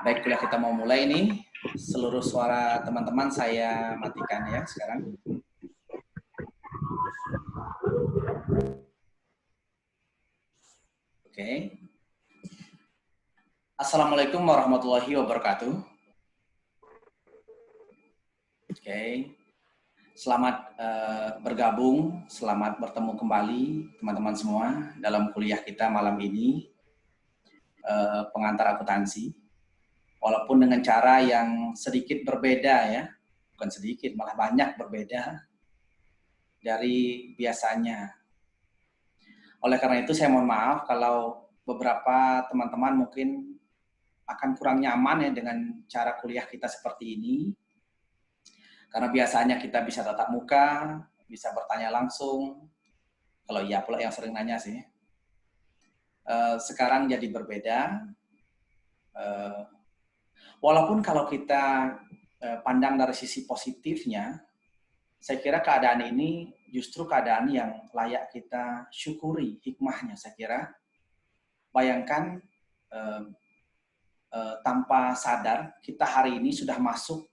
Baik, kuliah kita mau mulai nih. Seluruh suara teman-teman saya matikan ya sekarang. Oke. Assalamualaikum warahmatullahi wabarakatuh. Oke. Selamat bergabung, selamat bertemu kembali teman-teman semua dalam kuliah kita malam ini, pengantar akuntansi. Walaupun dengan cara yang sedikit berbeda ya, bukan sedikit, malah banyak berbeda dari biasanya. Oleh karena itu saya mohon maaf kalau beberapa teman-teman mungkin akan kurang nyaman ya dengan cara kuliah kita seperti ini. Karena biasanya kita bisa tatap muka, bisa bertanya langsung. Kalau iya pula yang sering nanya sih. Sekarang jadi berbeda. Walaupun kalau kita pandang dari sisi positifnya, saya kira keadaan ini justru keadaan yang layak kita syukuri hikmahnya, saya kira. Bayangkan tanpa sadar kita hari ini sudah masuk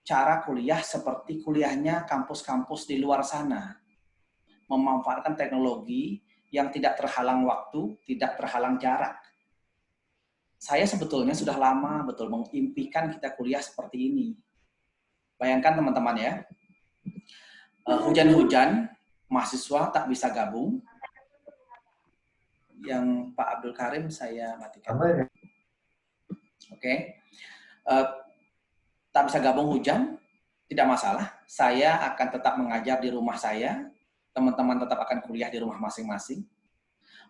cara kuliah seperti kuliahnya kampus-kampus di luar sana. Memanfaatkan teknologi yang tidak terhalang waktu, tidak terhalang jarak. Saya sebetulnya sudah lama betul mengimpikan kita kuliah seperti ini. Bayangkan teman-teman ya, hujan-hujan, mahasiswa tak bisa gabung. Yang Pak Abdul Karim saya matikan. Oke. Tak bisa gabung hujan, tidak masalah. Saya akan tetap mengajar di rumah saya. Teman-teman tetap akan kuliah di rumah masing-masing.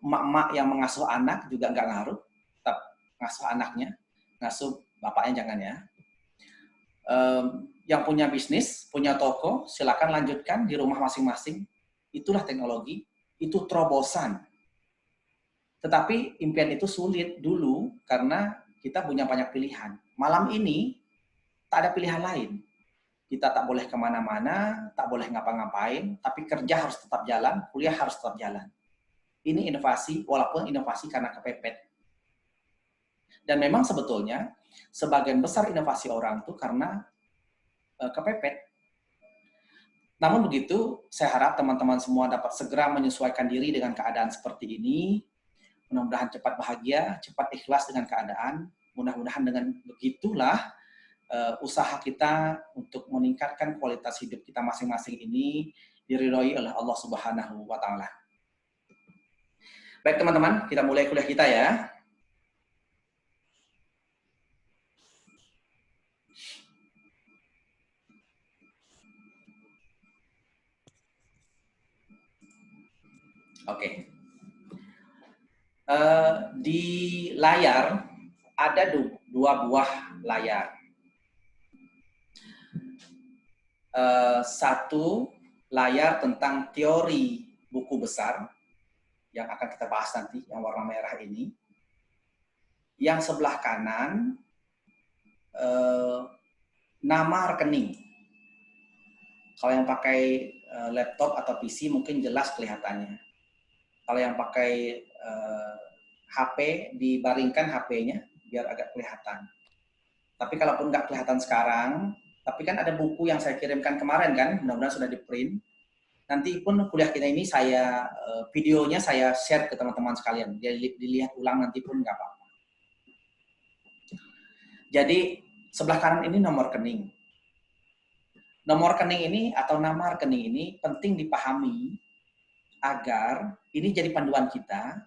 Emak-emak yang mengasuh anak juga nggak ngaruh. Tetap ngasuh anaknya. Ngasuh bapaknya jangan ya. Yang punya bisnis, punya toko, silakan lanjutkan di rumah masing-masing. Itulah teknologi. Itu terobosan. Tetapi impian itu sulit dulu karena kita punya banyak pilihan. Malam ini tak ada pilihan lain. Kita tak boleh kemana-mana, tak boleh ngapa-ngapain, tapi kerja harus tetap jalan, kuliah harus tetap jalan. Ini inovasi, walaupun inovasi karena kepepet. Dan memang sebetulnya, sebagian besar inovasi orang itu karena kepepet. Namun begitu, saya harap teman-teman semua dapat segera menyesuaikan diri dengan keadaan seperti ini. Mudah-mudahan cepat bahagia, cepat ikhlas dengan keadaan. Mudah-mudahan dengan begitulah usaha kita untuk meningkatkan kualitas hidup kita masing-masing ini diridhoi oleh Allah Subhanahu wa Ta'ala. Baik teman-teman, kita mulai kuliah kita ya. Oke. Di layar ada dua buah layar. Satu layar tentang teori buku besar yang akan kita bahas nanti, yang warna merah ini. Yang sebelah kanan nama rekening. Kalau yang pakai laptop atau PC mungkin jelas kelihatannya. Kalau yang pakai HP, dibaringkan HP-nya biar agak kelihatan. Tapi kalaupun nggak kelihatan sekarang, tapi kan ada buku yang saya kirimkan kemarin kan, mudah-mudahan sudah di-print. Nanti pun kuliah kita ini saya videonya saya share ke teman-teman sekalian. Dilihat ulang nanti pun nggak apa-apa. Jadi sebelah kanan ini nomor rekening. Nomor rekening ini atau nama rekening ini penting dipahami agar ini jadi panduan kita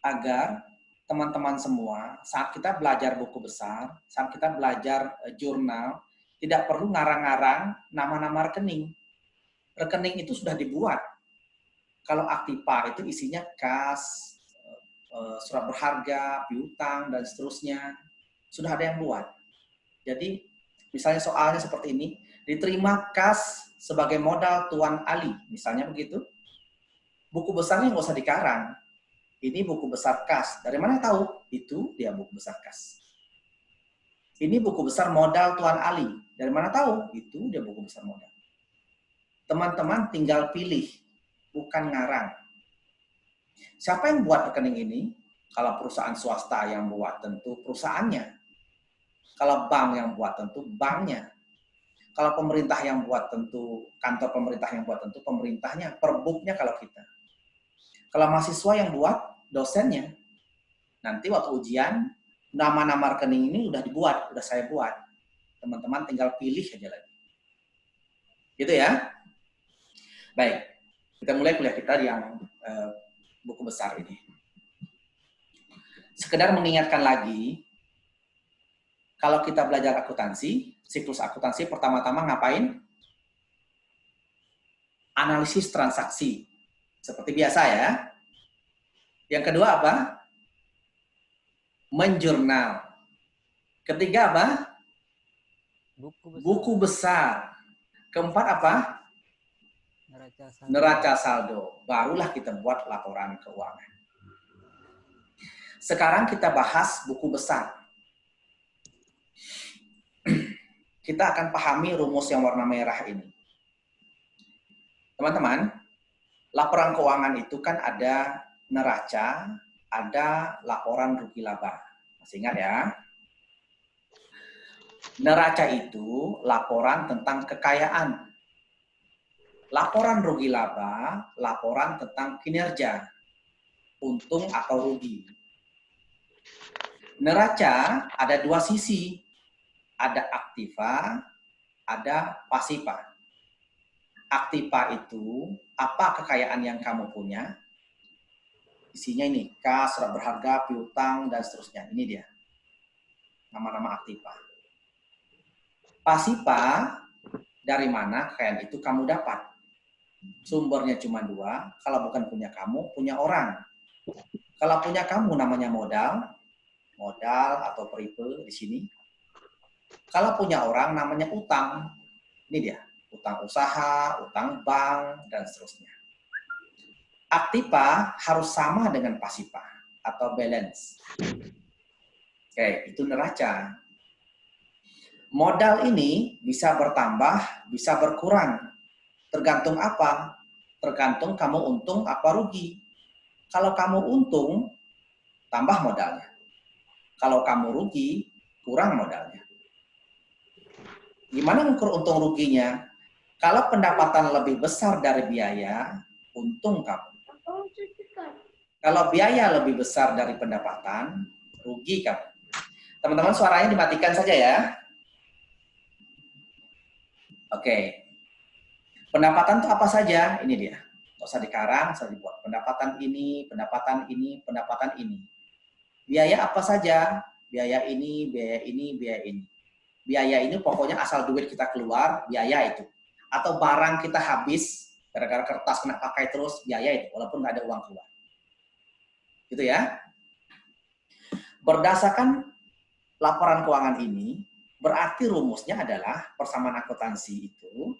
agar teman-teman semua saat kita belajar buku besar, saat kita belajar jurnal, tidak perlu ngarang-ngarang nama-nama rekening. Rekening itu sudah dibuat. Kalau Aktipa itu isinya kas, surat berharga, piutang, dan seterusnya. Sudah ada yang buat. Jadi misalnya soalnya seperti ini, diterima kas sebagai modal Tuan Ali, misalnya begitu. Buku besarnya nggak usah dikarang. Ini buku besar kas. Dari mana tahu? Itu dia buku besar kas. Ini buku besar modal Tuan Ali. Dari mana tahu? Itu dia buku besar modal. Teman-teman tinggal pilih, bukan ngarang. Siapa yang buat rekening ini? Kalau perusahaan swasta yang buat tentu perusahaannya. Kalau bank yang buat tentu banknya. Kalau pemerintah yang buat tentu kantor pemerintah yang buat tentu pemerintahnya, perbuknya kalau kita. Kalau mahasiswa yang buat dosennya. Nanti waktu ujian nama-nama rekening ini udah dibuat, udah saya buat. Teman-teman tinggal pilih aja lagi. Gitu ya. Baik. Kita mulai kuliah kita yang buku besar ini. Sekedar mengingatkan lagi, kalau kita belajar akuntansi, siklus akuntansi pertama-tama ngapain? Analisis transaksi. Seperti biasa ya. Yang kedua apa? Menjurnal. Ketiga apa? Buku besar. Keempat apa? Neraca saldo. Barulah kita buat laporan keuangan. Sekarang kita bahas buku besar. Kita akan pahami rumus yang warna merah ini. Teman-teman, laporan keuangan itu kan ada neraca, ada laporan rugi laba. Masih ingat ya? Neraca itu laporan tentang kekayaan. Laporan rugi laba, laporan tentang kinerja, untung atau rugi. Neraca ada dua sisi, ada aktiva, ada pasifa. Aktiva itu apa kekayaan yang kamu punya? Isinya ini, kas, surat berharga, piutang, dan seterusnya. Ini dia, nama-nama aktiva. Pasifa, dari mana kekayaan itu kamu dapat? Sumbernya cuma dua, kalau bukan punya kamu, punya orang. Kalau punya kamu namanya modal atau peripe di sini. Kalau punya orang namanya utang. Ini dia, utang usaha, utang bank, dan seterusnya. Aktiva harus sama dengan pasifa atau balance. Oke, itu neraca. Modal ini bisa bertambah, bisa berkurang. Tergantung apa? Tergantung kamu untung apa rugi. Kalau kamu untung, tambah modalnya. Kalau kamu rugi, kurang modalnya. Gimana ngukur untung ruginya? Kalau pendapatan lebih besar dari biaya, untung kamu. Kalau biaya lebih besar dari pendapatan, rugi kamu. Teman-teman suaranya dimatikan saja ya. Oke. Pendapatan itu apa saja? Ini dia. Nggak usah dikarang, nggak usah dibuat. Pendapatan ini, pendapatan ini, pendapatan ini. Biaya apa saja? Biaya ini, biaya ini, biaya ini. Biaya ini pokoknya asal duit kita keluar, biaya itu. Atau barang kita habis, gara-gara kertas kena pakai terus, biaya itu. Walaupun nggak ada uang keluar. Gitu ya. Berdasarkan laporan keuangan ini, berarti rumusnya adalah persamaan akuntansi itu,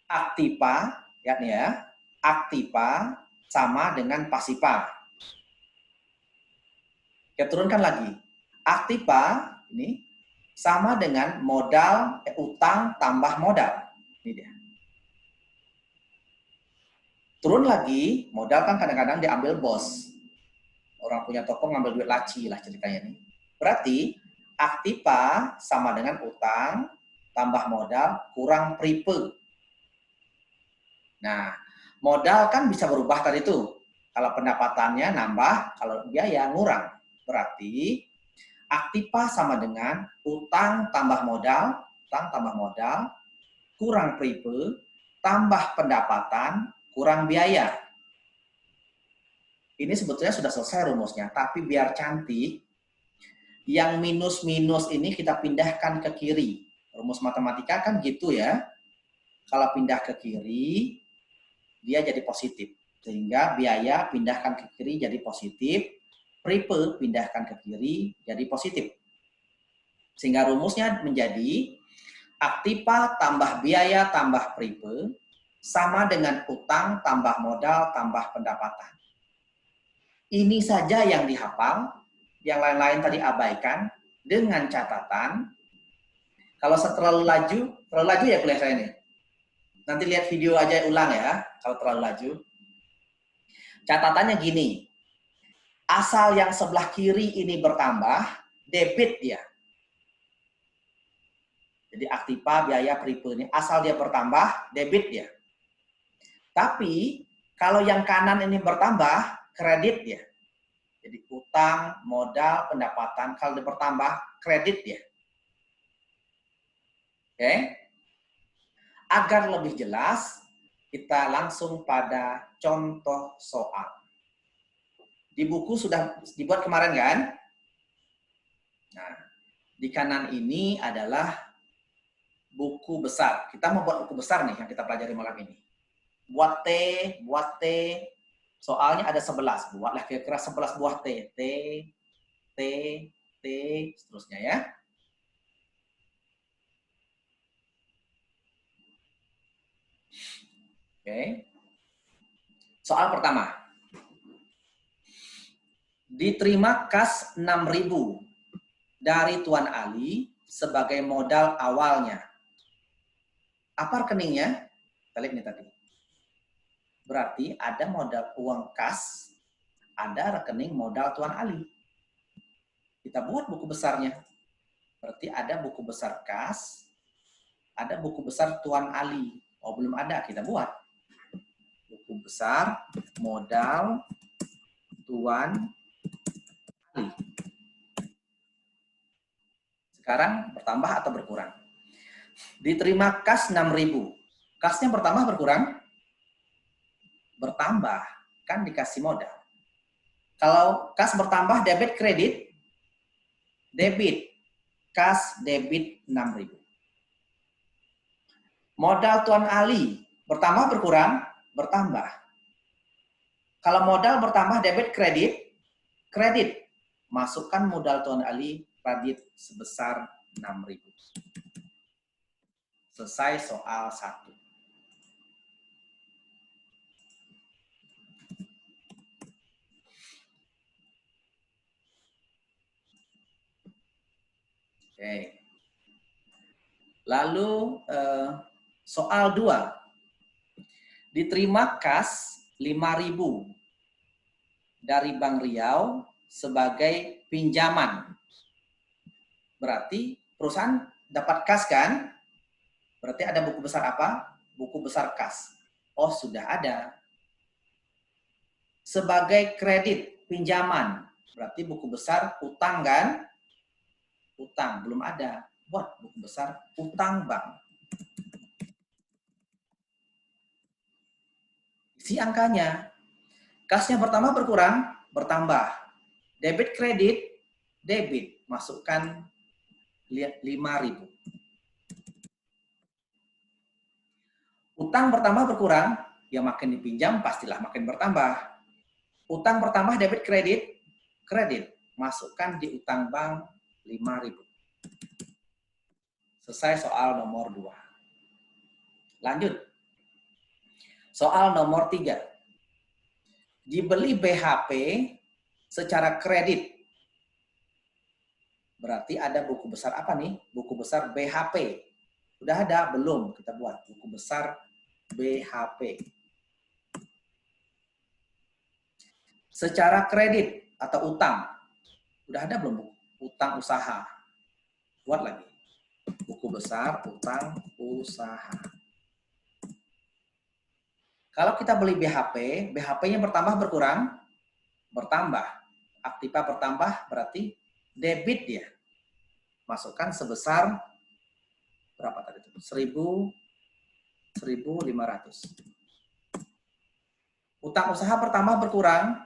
aktiva, ya, aktiva sama dengan pasifa. Kita turunkan lagi. Aktiva ini sama dengan modal, utang tambah modal. Ini dia. Turun lagi, modal kan kadang-kadang diambil bos. Orang punya toko ngambil duit laci lah ceritanya nih. Berarti aktiva sama dengan utang tambah modal kurang peripe. Nah, modal kan bisa berubah tadi tuh. Kalau pendapatannya nambah, kalau biaya ngurang. Berarti aktiva sama dengan utang tambah modal, kurang peripe, tambah pendapatan, kurang biaya. Ini sebetulnya sudah selesai rumusnya, tapi biar cantik, yang minus-minus ini kita pindahkan ke kiri. Rumus matematika kan gitu ya. Kalau pindah ke kiri, dia jadi positif. Sehingga biaya pindahkan ke kiri jadi positif, peripe pindahkan ke kiri jadi positif. Sehingga rumusnya menjadi aktiva tambah biaya tambah peripe sama dengan utang tambah modal tambah pendapatan. Ini saja yang dihafal, yang lain-lain tadi abaikan dengan catatan. Kalau terlalu laju ya kuliah saya ini. Nanti lihat video aja ulang ya, kalau terlalu laju. Catatannya gini, Asal yang sebelah kiri ini bertambah, debit dia. Jadi aktiva, biaya, peripe ini asal dia bertambah, debit dia. Tapi kalau yang kanan ini bertambah, kredit dia. Jadi utang, modal, pendapatan, kalau dia bertambah, kredit dia. Oke? Agar lebih jelas, kita langsung pada contoh soal. Di buku sudah dibuat kemarin kan? Nah, di kanan ini adalah buku besar. Kita mau buat buku besar nih yang kita pelajari malam ini. Buat T. Soalnya ada 11. Buatlah kira-kira 11 buah T. T, seterusnya ya. Oke. Soal pertama. Diterima kas 6.000 dari Tuan Ali sebagai modal awalnya. Apa rekeningnya? Kita lihat nih tadi. Berarti ada modal uang kas, ada rekening modal Tuan Ali. Kita buat buku besarnya. Berarti ada buku besar kas, ada buku besar Tuan Ali. Oh, belum ada, kita buat. Buku besar modal Tuan Ali. Sekarang bertambah atau berkurang? Diterima kas 6.000. Kasnya bertambah berkurang? Bertambah, kan dikasih modal. Kalau kas bertambah debit kredit, debit. Kas debit 6.000. Modal Tuan Ali bertambah berkurang? Bertambah. Kalau modal bertambah debit kredit, kredit. Masukkan modal Tuan Ali kredit sebesar 6.000. Selesai soal 1. Oke. Lalu soal 2. Diterima kas 5.000 dari Bank Riau sebagai pinjaman. Berarti perusahaan dapat kas kan? Berarti ada buku besar apa? Buku besar kas. Oh, sudah ada. Sebagai kredit pinjaman. Berarti buku besar utang kan? Utang, belum ada. Buat buku besar utang bank. Isi angkanya. Kasnya bertambah berkurang? Bertambah. Debit kredit? Debit. Masukkan 5.000. Utang bertambah berkurang? Ya makin dipinjam pastilah makin bertambah. Utang bertambah debit kredit? Kredit. Masukkan di utang bank 5.000. Selesai soal nomor 2. Lanjut. Soal nomor 3. Dibeli BHP secara kredit. Berarti ada buku besar apa nih? Buku besar BHP. Udah ada? Belum. Kita buat buku besar BHP. Secara kredit atau utang. Udah ada belum? Utang usaha. Buat lagi. Buku besar utang usaha. Kalau kita beli BHP, BHP-nya bertambah berkurang? Bertambah. Aktiva bertambah berarti debit dia. Masukkan sebesar berapa tadi itu? 1.500. Utang usaha bertambah berkurang?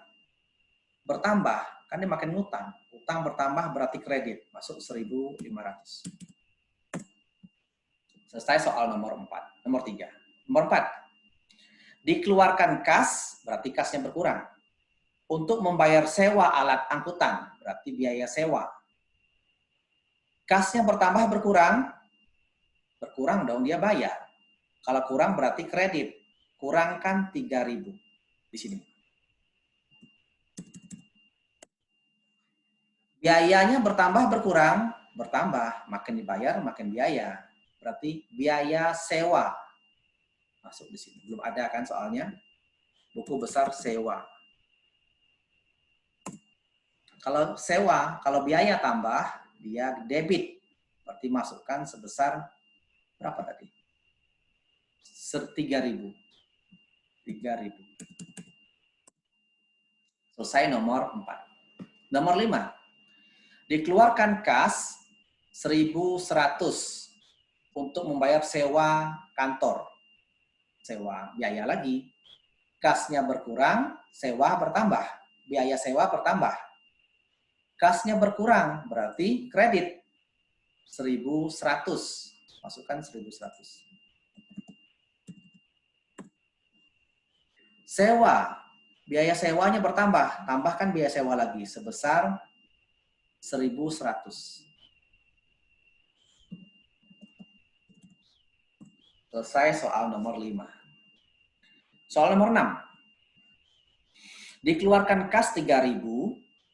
Bertambah. Kan dia makin ngutang. Utang bertambah berarti kredit. Masuk 1.500. Selesai soal nomor 4. Nomor 3. Nomor 4. Dikeluarkan kas, berarti kasnya berkurang. Untuk membayar sewa alat angkutan, berarti biaya sewa. Kasnya bertambah berkurang? Berkurang dong, dia bayar. Kalau kurang berarti kredit. Kurangkan 3.000 di sini. Biayanya bertambah berkurang? Bertambah, makin dibayar makin biaya. Berarti biaya sewa. Masuk di sini. Belum ada kan soalnya? Buku besar sewa. Kalau sewa, kalau biaya tambah, dia debit. Berarti masukkan sebesar berapa tadi? 3.000. 3.000. Selesai nomor 4. Nomor 5. Dikeluarkan kas 1.100 untuk membayar sewa kantor. Sewa biaya lagi. Kasnya berkurang, sewa bertambah. Biaya sewa bertambah. Kasnya berkurang, berarti kredit 1.100. Masukkan 1.100. Sewa, biaya sewanya bertambah. Tambahkan biaya sewa lagi sebesar 1.100. Selesai soal nomor 5. Soal nomor 6. Dikeluarkan kas 3.000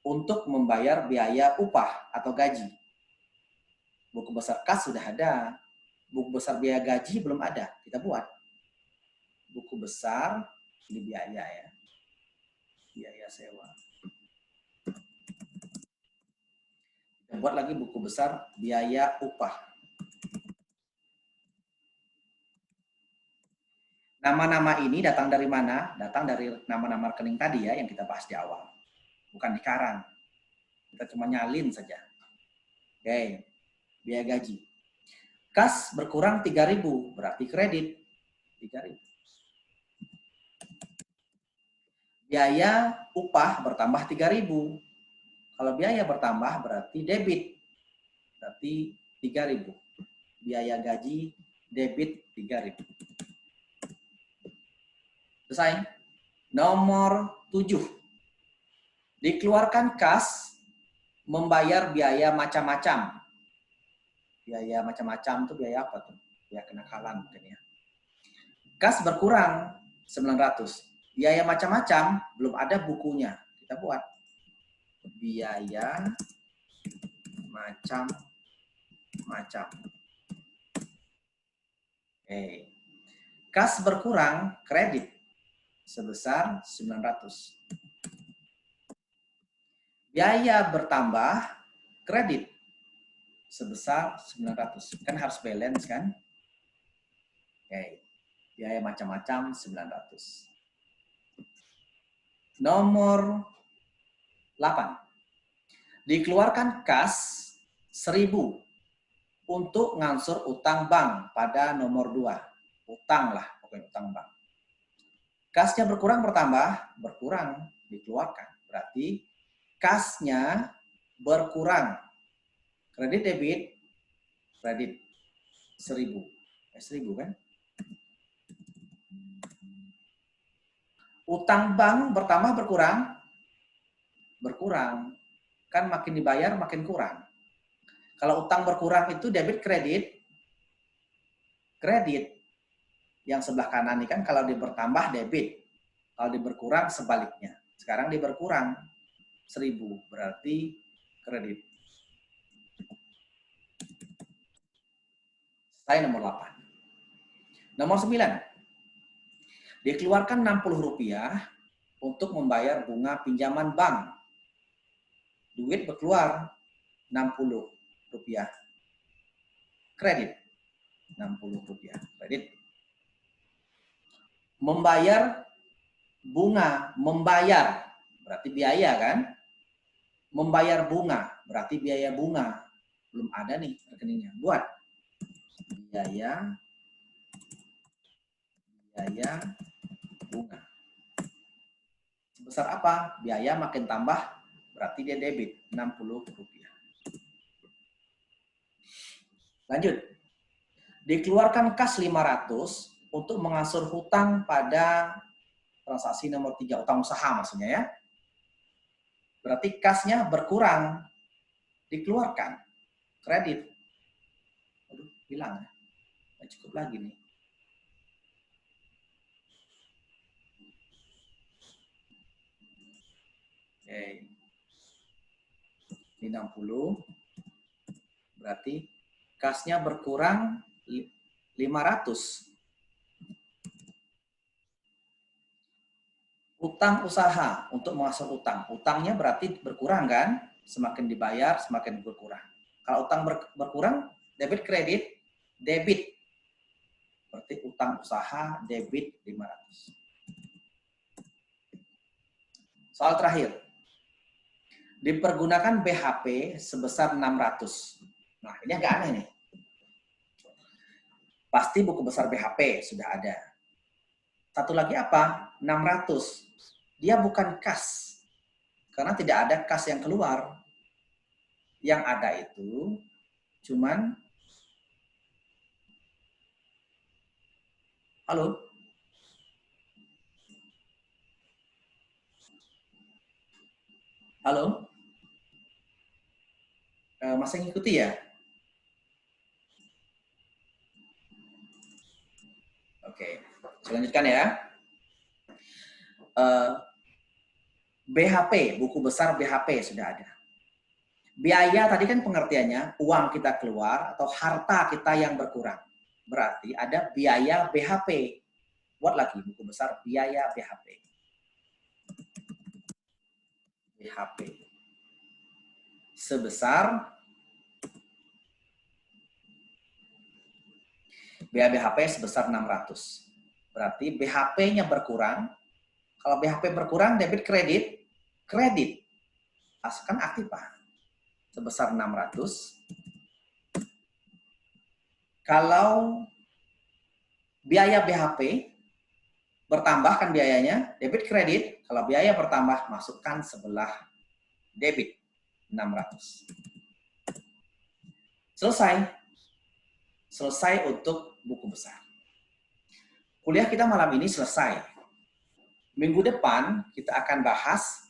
untuk membayar biaya upah atau gaji. Buku besar kas sudah ada. Buku besar biaya gaji belum ada. Kita buat. Buku besar, ini biaya ya. Biaya sewa. Kita buat lagi buku besar biaya upah. Nama-nama ini datang dari mana? Datang dari nama-nama rekening tadi ya, yang kita bahas di awal. Bukan dikarang. Kita cuma nyalin saja. Oke, biaya gaji. Kas berkurang 3.000, berarti kredit 3.000. Biaya upah bertambah 3.000. Kalau biaya bertambah berarti debit. Berarti 3.000. Biaya gaji debit 3.000. Selesai. Nomor 7. Dikeluarkan kas membayar biaya macam-macam. Biaya macam-macam itu biaya apa tuh? Biaya kenakalan mungkin ya. Kas berkurang 900. Biaya macam-macam belum ada bukunya. Kita buat. Biaya macam-macam. Oke. Kas berkurang kredit sebesar 900. Biaya bertambah kredit sebesar 900. Kan harus balance kan? Oke. Biaya macam-macam 900. Nomor 8. Dikeluarkan kas 1.000 untuk ngansur utang bank pada nomor 2. Utang lah, pokoknya utang bank. Kasnya berkurang bertambah? Berkurang, dikeluarkan. Berarti kasnya berkurang. Kredit debit, kredit 1.000. 1.000 kan? Utang bank bertambah berkurang? Berkurang. Kan makin dibayar makin kurang. Kalau utang berkurang itu debit kredit. Kredit. Yang sebelah kanan ini kan kalau dia bertambah debit. Kalau dia berkurang sebaliknya. Sekarang dia berkurang 1.000. Berarti kredit. Saya nomor 8. Nomor 9. Dikeluarkan Rp60 untuk membayar bunga pinjaman bank. Duit berkeluar Rp60. Kredit. Rp60. Kredit. Membayar bunga. Membayar. Berarti biaya kan? Membayar bunga. Berarti biaya bunga. Belum ada nih rekeningnya. Buat. Biaya bunga. Sebesar apa? Biaya makin tambah, berarti dia debit Rp60. Lanjut. Dikeluarkan kas 500 untuk mengatur hutang pada transaksi nomor 3, utang usaha maksudnya ya. Berarti kasnya berkurang, dikeluarkan. Kredit. Aduh, hilang ya. Nggak cukup lagi nih. Oke. Ini 60. Berarti kasnya berkurang 500. utang usaha untuk mengasah utang. Utangnya berarti berkurang kan? Semakin dibayar, semakin berkurang. Kalau utang berkurang, debit kredit, debit. Berarti utang usaha, debit 500. Soal terakhir. Dipergunakan BHP sebesar 600. Nah, ini agak aneh nih. Pasti buku besar BHP sudah ada. Satu lagi apa? 600. Dia bukan kas. Karena tidak ada kas yang keluar. Yang ada itu cuman halo? Halo? Masih ngikuti ya? Oke, saya lanjutkan ya. BHP, buku besar BHP sudah ada. Biaya tadi kan pengertiannya, uang kita keluar atau harta kita yang berkurang. Berarti ada biaya BHP. Buat lagi buku besar biaya BHP. BHP. Sebesar biaya BHP sebesar 600. Berarti BHP-nya berkurang. Kalau BHP berkurang, debit kredit, kredit. Kan aktif, Pak. Sebesar 600. Kalau biaya BHP bertambah kan biayanya, debit kredit. Kalau biaya bertambah, masukkan sebelah debit 600. Selesai. Selesai untuk buku besar. Kuliah kita malam ini selesai. Minggu depan kita akan bahas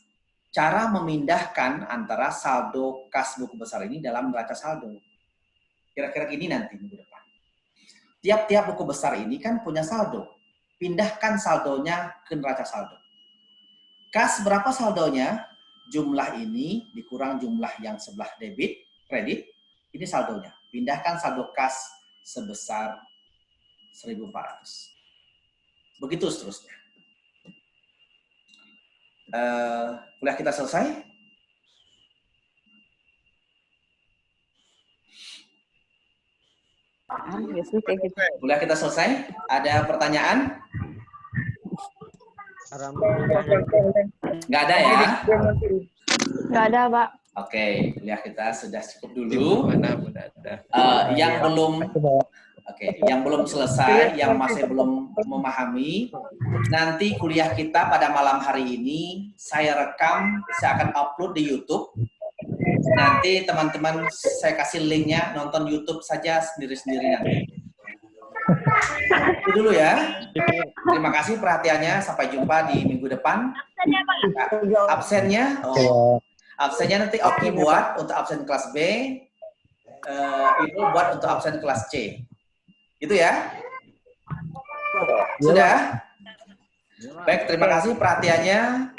cara memindahkan antara saldo kas buku besar ini dalam neraca saldo. Kira-kira gini nanti minggu depan. Tiap-tiap buku besar ini kan punya saldo. Pindahkan saldonya ke neraca saldo. Kas berapa saldonya? Jumlah ini dikurang jumlah yang sebelah debit, kredit. Ini saldonya. Pindahkan saldo kas sebesar 1.400. Begitu seterusnya. Kuliah kita selesai? Kuliah kita selesai? Ada pertanyaan? Nggak ada ya? Nggak ada, Pak. Oke, kuliah kita sudah cukup dulu. Yang belum selesai, yang masih belum memahami, nanti kuliah kita pada malam hari ini saya rekam, saya akan upload di YouTube. Nanti teman-teman saya kasih linknya, nonton YouTube saja sendiri-sendiri nanti. Itu dulu ya. Terima kasih perhatiannya. Sampai jumpa di minggu depan. Absennya, absennya nanti Oki buat untuk absen kelas B, Ibu buat untuk absen kelas C. Gitu ya? Sudah? Baik, terima kasih perhatiannya.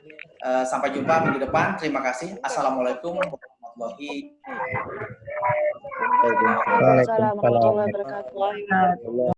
Sampai jumpa minggu depan. Terima kasih. Assalamualaikum warahmatullahi wabarakatuh. Waalaikumsalam warahmatullahi wabarakatuh.